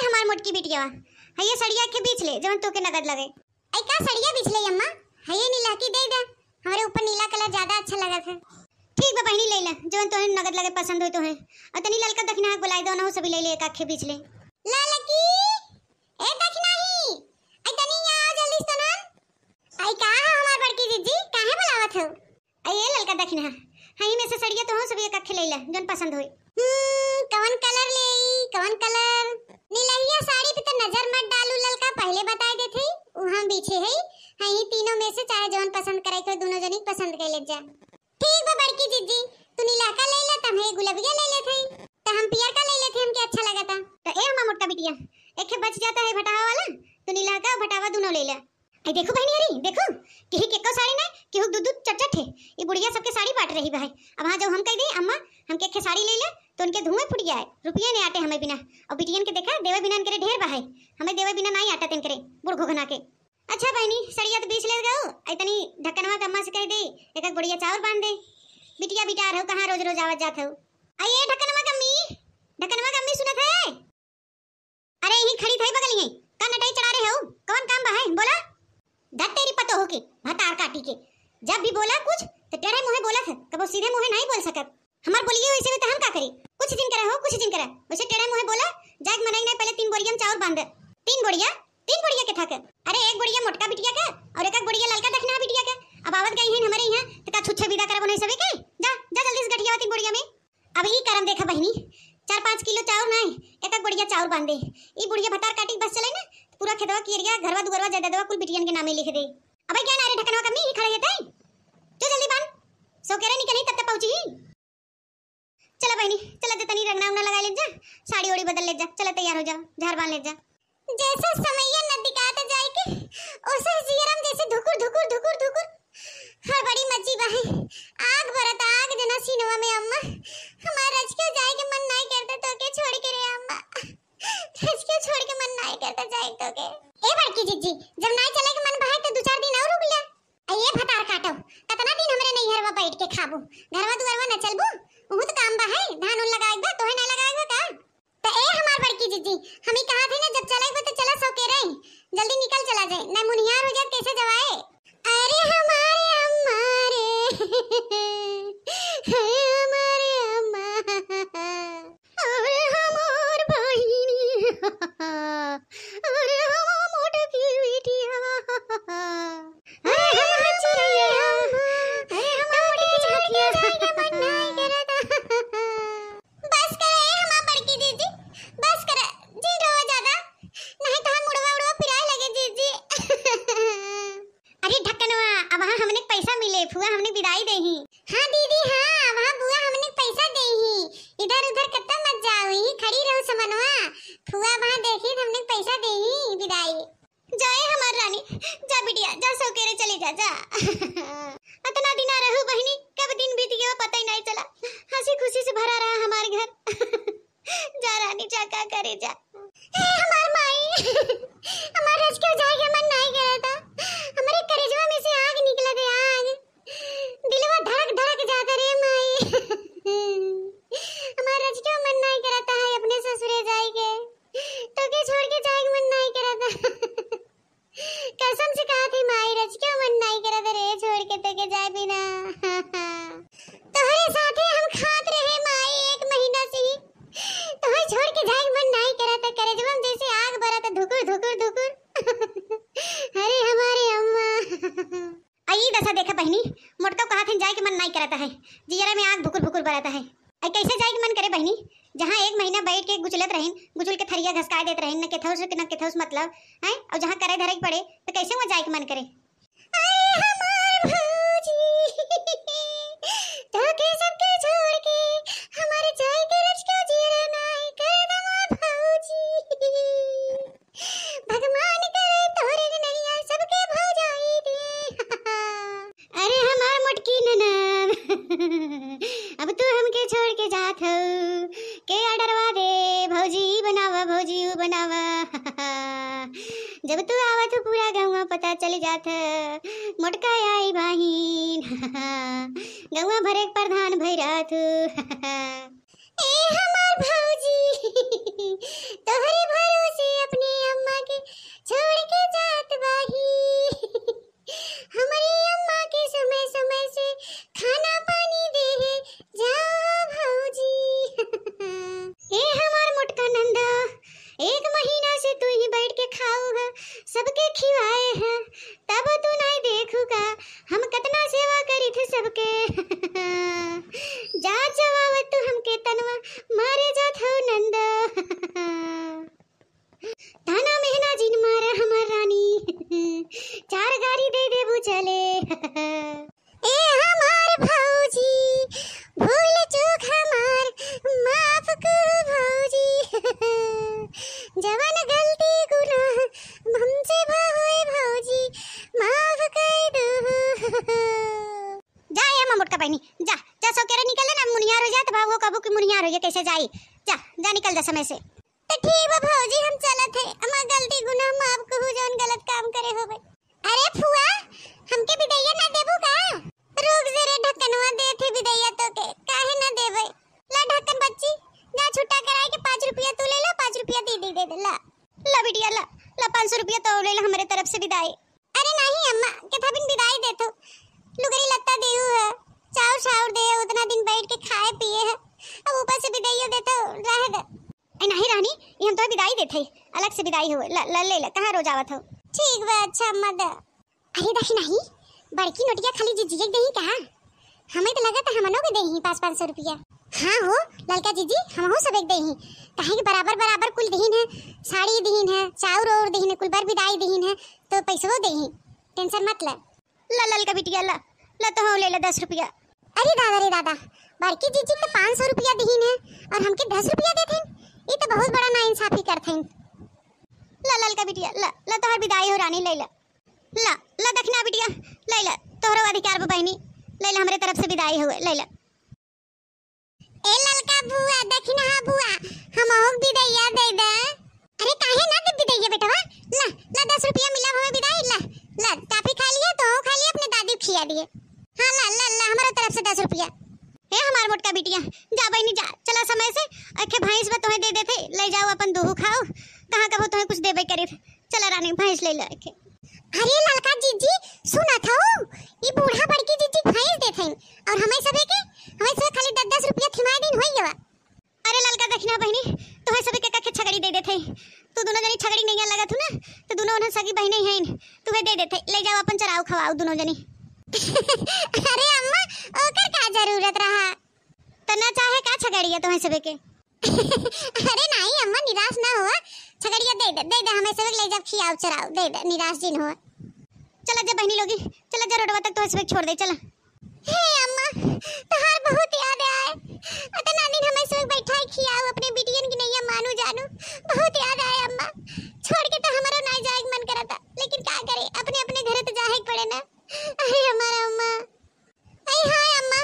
हमार मोटकी बिटिया है ये सड़िया के बीच ले जवन तो के नगद लगे। आई का सड़िया बीच ले अम्मा है ये नीला की दे दे हमारे ऊपर नीला कलर ज्यादा अच्छा लगा था। ठीक बा बहनी ले ले जवन तो नगद लगे पसंद हो तो है और तनी ललका दक्षिणा बुलाई दो ना हो सभी ले ले एक आखे बीच ले ललकी ए दक्षिणा ही आई तनी यहां जल्दी सुनन। आई का हमार बड़की जीजी काहे बुलावत हो। आई ये ललका दक्षिणा हई में से सड़िया तो हो सभी एक आखे ले ले जवन पसंद होई। कौन कलर ले कौन कलर नीलैया साड़ी पे तो नजर मत डालू ललका पहले बता दे थे वहां पीछे है हई तीनों में से चाहे जवन पसंद करे तो दोनों जनी पसंद कर ले जा। ठीक बा बड़की जीजी तू नीला का ले ले तम है गुलाबिया ले ले थे तो हम पियर का ले ले थे हमके अच्छा लगा था तो ए हमार मोटका बिटिया एक बच जाता है भटावा वाला तू नीला का भटावा दोनों ले ले। आई देखो बहनी अरे देखो केही केको साड़ी नहीं केहू दूध चटचट है ये बुढ़िया सबके साड़ी बांट रही भाई। अब हाँ जब हम कह दे अम्मा हमके एक साड़ी ले ले तो उनके धुएं फुट गया है रुपये नहीं आते हमें बिना और बिटियन के देखा देवे बिना इनके ढेर बहाई हमें देवे बिना नहीं आता तिनकरे बुढ़ घोघना के। अच्छा बहनी सड़िया तो 20 ले गओ इतनी ढक्कनवा के अम्मा से कह दे एक बढ़िया चावल बांध दे बिटिया बिटा रहो कहां रोज रोज आवत जात हो। आइए ढक्कनवा के अम्मी सुनत है अरे यही खड़ी थई बगल यही का नटाई चढ़ा रहे हो कौन काम बा है बोला धत तेरी पतो हो के भतार काटी के जब भी बोला कुछ तो टेढ़े मुंह बोला था कबो सीधे मुंह नहीं बोल सकत हमार बोलिए वैसे में तो हम का करी कुछ दिन करे हो कुछ दिन करे वैसे टेढ़े मुंह बोला जाग मनाई नहीं पहले 3 बोरिया में चावल बांध 3 बोरिया के था के अरे एक बोरिया मोटका बिटिया के और एक बोरिया ललका दक्षिणा बिटिया के अब आवत गई है हमारे यहां तो का छुच्छे विदा करब नहीं सभी के जा जा जल्दी से गठिया 3 बोरिया में। अब ई करम देखा बहनी 4-5 किलो चावल नहीं एक बोरिया चावल बांध दे ई बुढ़िया भतार काटी बस चले ना पूरा खेतवा की एरिया घरवा दुगरवा जायदादवा कुल बिटियन के नामे लिख दे। अब क्या ना रे ढकनवा कमी ही खड़े हेतै जो जल्दी बांध सो केरे निकली तब तक पहुंची चला बहनी चला दे तनी रंगना उंगना लगा ले जा साड़ी ओड़ी बदल ले जा चला तैयार हो जा झाड़ बांध ले जा। जैसा समैया नदी काट जाए के ओसे जियरम जैसे धुकुर धुकुर धुकुर धुकुर हर बड़ी मची बहे आग भरत आग जना सीनवा में अम्मा हमार रज के जाए के मन नहीं करता तो के छोड़ के रे अम्मा रज के छोड़ के मन नहीं करता जाए तो के ए बड़की जीजी जब नहीं चले के मन बहे तो 2-4 दिन और रुक ले ये भतार काटो कितना दिन हमरे नहीं हरवा बैठ के खाबू घरवा दुगरवा न चलबू बहुत काम बा है धान उन लगाएक बा तोहे नहीं लगाएक बा का तो ए हमार बड़की जीजी हम ही कहा थे ना जब चलेक बा तो चला सो के रही जल्दी निकल चला जाए न मुनियार हो जाए कैसे जवाए। अरे हमारे अम्मा अरे हमार बहिनी अरे हम मोटकी बिटिया अरे हमार चिड़िया अरे हमार मोटकी झाकिया जाके मन नहीं करता बस करे हमार बड़की दीदी बस करे जी रहो ज्यादा नहीं तो हम मुड़वा उड़वा फिराए लगे जीजी। अरे ढक्कनवा अब वहां हमने पैसा मिले फुआ हमने विदाई देही। हां दीदी हां वहां बुआ हमने पैसा देही इधर उधर कितना मत जाओ ही खड़ी रहो समनवा फुआ वहां देखी हमने पैसा देही विदाई जाए हमार रानी जा बिटिया जा सो के रे चले जा जा इतना दिन आ रहू बहनी कब दिन बीत गया पता ही नहीं चला हंसी खुशी से भरा रहा हमारे घर जा रानी जा का करे जा ए हमार माई हमार रज क्यों जाएगा मन नहीं करता हमारे करेजवा में से आग निकला दे आग दिलवा धड़क धड़क जाता रे माई हमार रज क्यों मन नहीं करता है अपने ससुरे जाएगे तो के छोड़ के जाएगा मन नहीं करता कसम से कहा थी माई रज क्यों मन नहीं करता रे छोड़ के तो के जाए बिना तोहरे साथे हम खात रहे माई 1 महीना से ही तोहरे छोड़ के जाए मन नहीं करता करेजवा में जैसे आग भरा था धुकुर धुकुर धुकुर अरे हमारे अम्मा आई दशा देखा बहनी मोटका कहा थे जाए के मन नहीं करता है जियरा में आग भुकुर भुकुर भराता है आई कैसे जाए के मन करे बहनी जहाँ 1 महीना बैठ के गुचलत रहीन गुचल के थरिया घसका देत रहीन न केथौस मतलब हैं और जहाँ करे धरे पड़े तो कैसे वहाँ जाए के मन करे। अरे हमार भौजी तो के सबके छोड़ के हमारे जाए के रज का जीरा नहीं कर दमा भौजी भगवान करे तोरे नहीं आ सबके भौजाई दे। अरे हमार मोटकी ननद अब तू हमके छोड़ के जात हो के डरवा दे भौजी बनावा जब तू आवत पूरा गाँव पता चल जात मोटका आई बहिन गाँव भरे प्रधान भैरात ए हमार भौजी तोहरे भरोसे एक महीना से तू ही बैठ के खाऊगा, सबके खिलाए हैं, तब तू नहीं देखूगा हम कितना सेवा करी थे सबके। जा जवाब तू हमके तनवा मारे जात हो नंद। ताना मेहना जिन मारा हमार रानी, चार गाड़ी दे देबू चले। ए हमार भौजी भूल चूक हमार माफ कर भौजी। जवन गलती गुनाह हमसे होए भौजी माफ कर दो। जा ये मोटका बहनी जा जा सौकेरे निकल ना, मुनियार हो जात भागो कबू की मुनियार हो, ये कैसे जाई, जा जा निकल जा समय से। तो ठीक बा भौजी हम चलत है, हमार गलती गुनाह माफ कहू जवन गलत काम करे होबे। अरे फुआ हमके बिदैया ना देबू का? रुक जरे ढक्कनवा देथे बिदैया तो के काहे ना देबे। ला ढक्कन बच्ची जा छुट्टा कराए के 5 रुपया तू ले ला, 5 रुपया दीदी दे दे। ला ला बिटिया ला ला 500 रुपया तो ले ला हमारे तरफ से विदाई। अरे नहीं अम्मा के थबिन विदाई दे तो लुगरी लत्ता देऊ है, चाउर चाउर दे, उतना दिन बैठ के खाए पिए है, अब ऊपर से विदाई दे तो रहे दे। ए नहीं रानी ये हम तो विदाई देथे, अलग से विदाई हो। ला ला ले ला कहां रोज आवत हो। ठीक बा अच्छा अम्मा दा। अरे देखी नहीं बड़की नोटिया खाली जीजी के देही कहा, हमें तो लगा था हमनो के देही 500 रुपया। हाँ हो ललका जीजी हम हो सब एक देही, काहे के बराबर बराबर कुल दहीन है, साड़ी दहीन है, चाउर और दहीन है, कुल बार विदाई दहीन है, तो पैसो देही, टेंशन मत ले। ला ललका बिटिया ला ला तो ले ले 10 रुपया। अरे दादा बड़की जीजी के 500 रुपया दहीन है और हमके 10 रुपया देथे, ये तो बहुत बड़ा नाइंसाफी करथे। ला ललका बिटिया ला ला तोहर विदाई हो रानी, ले ला ला ला दखना बिटिया ले ला तोहरो अधिकार बहनी, ले ला हमरे तरफ से विदाई हुए, ले ला। ए ललका बुआ दखना बुआ हम हो विदाईया दे दे। अरे काहे ना दे विदाईया बेटवा, ला ला 10 रुपया मिला हमें विदाई। ला ला टाफी खा लिए तो खा लिए, अपने दादी को खिया दिए। हां ला ला ला हमारे तरफ से 10 रुपया। ए हमार मोटका बिटिया जा बहनी जा, चला समय से अखे भैंस में तोहे दे देथे, ले जाओ अपन दूध खाओ, कहां कबो तोहे कुछ देबे करी। चला रानी भैंस ले ले अखे। अरे ललका जीजी सुना था ये बूढ़ा बड़की जीजी भैंस देथे और हमें सबे खाली 10 रुपया थिमाय दिन होई गवा। अरे ललका दखना बहनी तोहे सबे के कखे छगड़ी दे देथे, तू दोनों जनी छगड़ी नहीं लगत हो ना, तो दोनों उन्हें सगी बहने हैं, तुहे दे देथे, ले जाओ अपन चराओ खवाओ दोनों जनी। अरे अम्मा ओकर का जरूरत रहा, तना चाहे का छगड़िया तोहे सबे के। अरे नहीं अम्मा निराश ना हुआ, छगड़िया दे दे हमें सबे ले जा खियाओ चराओ, दे दे निराश जिन हो। चला जा बहनी लोगी, चला जा रोडवा तक तो सबे छोड़ दे चला। हे अम्मा तहार बहुत याद आए, अतना दिन हमें सबे बैठाई खियाओ, अपने बिटियन की नैया मानू जानू, बहुत याद आए अम्मा। छोड़ के तो हमारा ना जाए मन करता, लेकिन क्या करे अपने अपने घरे तो जाए पड़े ना। अरे हमारा अम्मा, अरे हाय अम्मा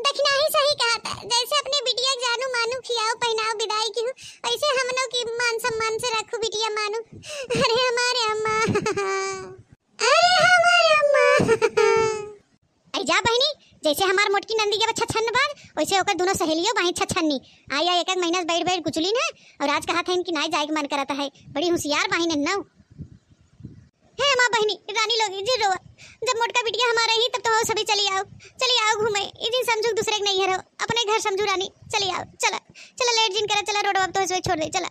दखना ही सही कहा था, जैसे अपने बिटिया जानू मानू खियाओ पहनाओ विदाई की ऐसे हमनों की मान सम्मान से रखो बिटिया मानू। अरे हमारे अम्मा, अरे हमारे अम्मा। अरे जा बहनी जैसे हमार मोटकी नंदी के बच्चा छन्न बाद वैसे ओकर दोनों सहेलियों बाही छन्नी आया, एक महीना बैठ बैठ गुचलिन है और आज कहा था इनकी नाई जाए के मन करता है, बड़ी होशियार बाही नन्ना है। माँ बहनी रानी लोग जी रोवा, जब मोटका बिटिया हमारा ही तब तो सभी चली आओ घूमे, इजिन समझू दूसरे के नहीं है, अपने घर समझू रानी, चली आओ चला चला लेट जिन करा, चला रोड अब तो छोड़ दे चला।